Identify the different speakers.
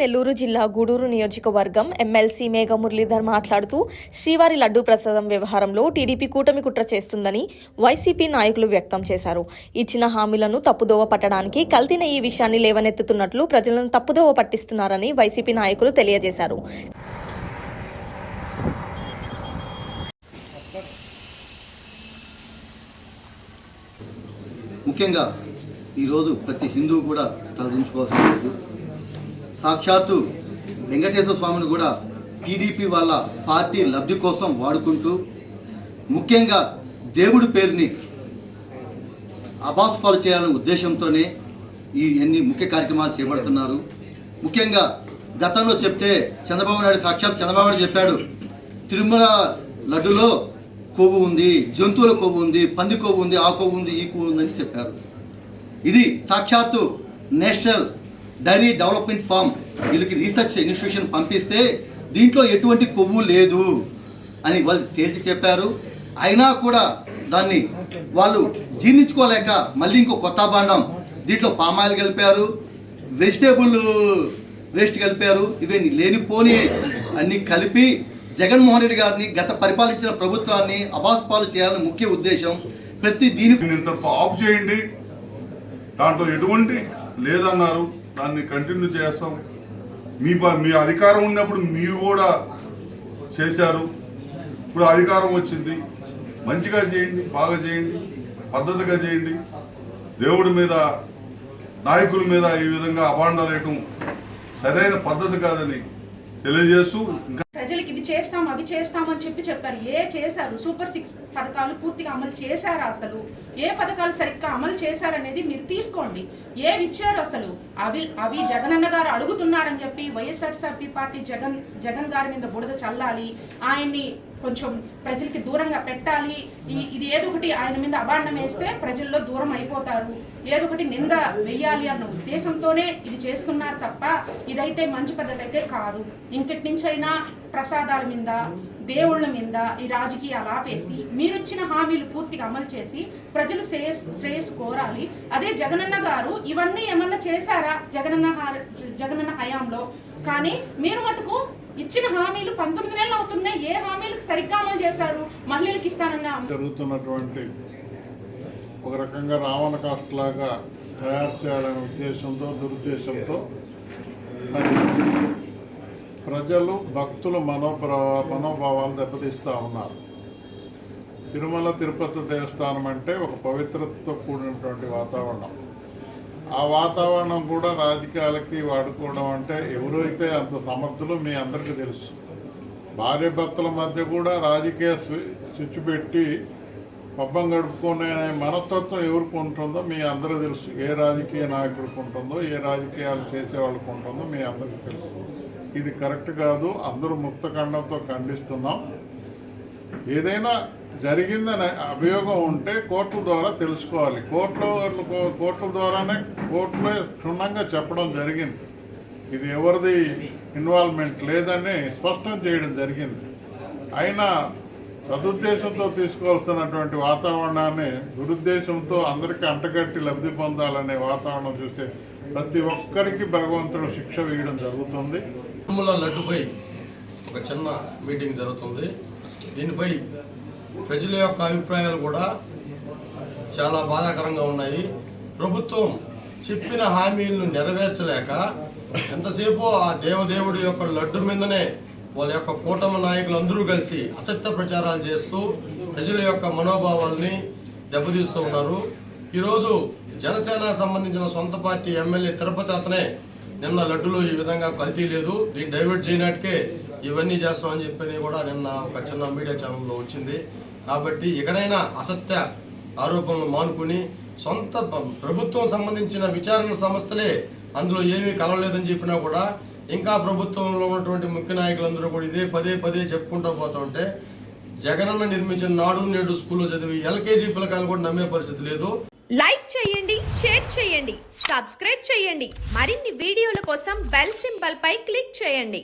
Speaker 1: నెల్లూరు జిల్లా గూడూరు నియోజకవర్గం ఎమ్మెల్సీ మేఘ మురళీధర్ మాట్లాడుతూ శ్రీవారి లడ్డూ ప్రసాదం వ్యవహారంలో టీడీపీ కూటమి కుట్ర చేస్తుందని వైసీపీ నాయకులు వ్యక్తం చేశారు. ఇచ్చిన హామీలను తప్పుదోవ పట్టడానికి కల్తీన ఈ విషయాన్ని లేవనెత్తుతున్నట్లు ప్రజలను తప్పుదోవ పట్టిస్తున్నారని వైసీపీ నాయకులు తెలియజేశారు.
Speaker 2: ముఖ్యంగా ఈరోజు ప్రతి హిందువు కూడా తలదించుకోవాల్సిన రోజు. సాక్షాత్తు వెంకటేశ్వర స్వామిని కూడా టీడీపీ వాళ్ళ పార్టీ లబ్ధి కోసం వాడుకుంటూ ముఖ్యంగా దేవుడి పేరుని అబాస్పాలు చేయాలనే ఉద్దేశంతోనే ఈ ఎన్ని ముఖ్య కార్యక్రమాలు చేపడుతున్నారు. ముఖ్యంగా గతంలో చెప్తే చంద్రబాబు నాయుడు సాక్షాత్ చంద్రబాబు నాయుడు చెప్పాడు, తిరుమల లడ్డులో కొవ్వు ఉంది, జంతువుల కొవ్వు ఉంది, పంది కొవ్వు ఉంది, ఆ కొవ్వు ఉంది, ఈ కొవ్వు ఉందని చెప్పారు. ఇది సాక్షాత్తు నేషనల్ డైరీ డెవలప్మెంట్ ఫామ్ వీళ్ళకి రీసెర్చ్ ఇన్స్టిట్యూషన్ పంపిస్తే దీంట్లో ఎటువంటి కొవ్వు లేదు అని వాళ్ళు తేల్చి చెప్పారు. అయినా కూడా దాన్ని వాళ్ళు జీర్ణించుకోలేక మళ్ళీ ఇంకో కొత్త భాండం దీంట్లో పామాయిల్ కలిపారు, వెజిటేబుల్ వేస్ట్ కలిపారు. ఇవన్నీ లేనిపోని అన్నీ కలిపి జగన్మోహన్ రెడ్డి గారిని గత పరిపాలించిన ప్రభుత్వాన్ని అబాస్పాలు చేయాలని ముఖ్య ఉద్దేశం. ప్రతి దీనికి
Speaker 3: ఆఫ్ చేయండి, దాంట్లో ఎటువంటి లేదన్నారు, దాన్ని కంటిన్యూ చేస్తాం. మీ అధికారం ఉన్నప్పుడు మీరు కూడా చేశారు, ఇప్పుడు అధికారం వచ్చింది, మంచిగా చేయండి, బాగా చేయండి, పద్ధతిగా చేయండి. దేవుడి మీద నాయకుల మీద ఈ విధంగా అభాండాలు వేయటం సరైన పద్ధతి కాదని తెలియజేస్తూ
Speaker 4: ప్రజలకి ఇవి చేస్తాం అవి చేస్తామని చెప్పారు. చేశారు? సూపర్ 6 పథకాలు పూర్తిగా అమలు చేశారా? అసలు ఏ పథకాలు సరిగ్గా అమలు చేశారనేది మీరు తీసుకోండి. ఏవి ఇచ్చారు అసలు? అవి జగనన్న గారు అడుగుతున్నారని చెప్పి వైఎస్ఆర్సీపీ పార్టీ జగన్ గారి మీద బురద చల్లాలి, ఆయన్ని కొంచెం ప్రజలకి దూరంగా పెట్టాలి, ఇది ఏదో ఒకటి ఆయన మీద అభాండం వేస్తే ప్రజల్లో దూరం అయిపోతారు, ఏదో ఒకటి నింద వెయ్యాలి అన్న ఉద్దేశంతోనే ఇది చేస్తున్నారు తప్ప ఇదైతే మంచి పద్ధతి అయితే కాదు. ఇంకటి నుంచి అయినా ప్రసాదాల మీద, దేవుళ్ళ మీద ఈ రాజకీయాలు ఆపేసి మీరిచ్చిన హామీలు పూర్తిగా అమలు చేసి ప్రజలు శ్రేయస్సు కోరాలి. అదే జగనన్న గారు ఇవన్నీ ఏమన్నా చేశారా జగనన్న హయాంలో? కానీ మీరు మటుకు ఇచ్చిన హామీలు 19 నెలలు అవుతున్నాయి, ఏ హామీలకు సరిగ్గా అమలు చేశారు? మహిళలకు ఇస్తానన్నా
Speaker 5: జరుగుతున్నటువంటి ఒక రకంగా రావణ కాస్ట్ లాగా తయారు చేయాలనే ఉద్దేశంతో దురుద్దేశంతో మరి ప్రజలు భక్తుల మనోభావాలు దెబ్బతీస్తూ ఉన్నారు. తిరుమల తిరుపతి దేవస్థానం అంటే ఒక పవిత్రతతో కూడినటువంటి వాతావరణం. ఆ వాతావరణం కూడా రాజకీయాలకి వాడుకోవడం అంటే ఎవరైతే అంత సమర్థులు మీ అందరికీ తెలుసు. భార్య భర్తల మధ్య కూడా రాజకీయ స్విచ్ పెట్టి పబ్బం గడుపుకునే మనస్తత్వం ఎవరికి ఉంటుందో మీ అందరూ తెలుసు. ఏ రాజకీయ నాయకుడికి ఉంటుందో, ఏ రాజకీయాలు చేసేవాళ్ళకి ఉంటుందో మీ అందరికీ తెలుసు. ఇది కరెక్ట్ కాదు. అందరూ ముక్తఖండంతో ఖండిస్తున్నాం. ఏదైనా జరిగిందని అభియోగం ఉంటే కోర్టుల ద్వారా తెలుసుకోవాలి. కోర్టుల ద్వారానే కోర్టులో క్షుణ్ణంగా చెప్పడం జరిగింది. ఇది ఎవరిది ఇన్వాల్వ్మెంట్ లేదని స్పష్టం చేయడం జరిగింది. అయినా సదుద్దేశంతో తీసుకోవాల్సినటువంటి వాతావరణాన్ని దురుద్దేశంతో అందరికీ అంటగట్టి లబ్ధి పొందాలనే వాతావరణం చూసే ప్రతి ఒక్కరికి భగవంతుడు శిక్ష వేయడం జరుగుతుంది.
Speaker 6: తిరుమల లడ్డుపై ఒక చిన్న మీటింగ్ జరుగుతుంది. దీనిపై ప్రజల యొక్క అభిప్రాయాలు కూడా చాలా బాధాకరంగా ఉన్నాయి. ప్రభుత్వం చెప్పిన హామీలను నెరవేర్చలేక ఎంతసేపు ఆ దేవదేవుడి యొక్క లడ్డు మీదనే వాళ్ళ యొక్క కూటమి నాయకులు అందరూ కలిసి అసత్య ప్రచారాలు చేస్తూ ప్రజల యొక్క మనోభావాల్ని దెబ్బతీస్తూ ఉన్నారు. ఈరోజు జనసేన సంబంధించిన సొంత పార్టీ ఎమ్మెల్యే తిరుపతి అతనే నిన్న లడ్డులో ఈ విధంగా కల్తీ లేదు, దీన్ని డైవర్ట్ చేయనాటికే ఇవన్నీ చేస్తామని చెప్పి కూడా నిన్న ఒక చిన్న మీడియా ఛానల్లో వచ్చింది. కాబట్టి ఇకనైనా అసత్య ఆరోపణలు మానుకుని సొంత ప్రభుత్వం సంబంధించిన విచారణ సంస్థలే అందులో ఏమీ కలవలేదని చెప్పినా కూడా ఇంకా ప్రభుత్వంలో ఉన్నటువంటి ముఖ్య నాయకులందరూ కూడా ఇదే పదే చెప్పుకుంటూ పోతూ ఉంటే జగనన్న నిర్మించిన నాడు నేడు స్కూల్లో చదివి LKG పిల్లకాయలు కూడా నమ్మే పరిస్థితి లేదు.
Speaker 7: లైక్ చేయండి, షేర్ చేయండి, సబ్స్క్రైబ్ చేయండి. మరిన్ని వీడియోల కోసం బెల్ సింబల్ పై క్లిక్ చేయండి.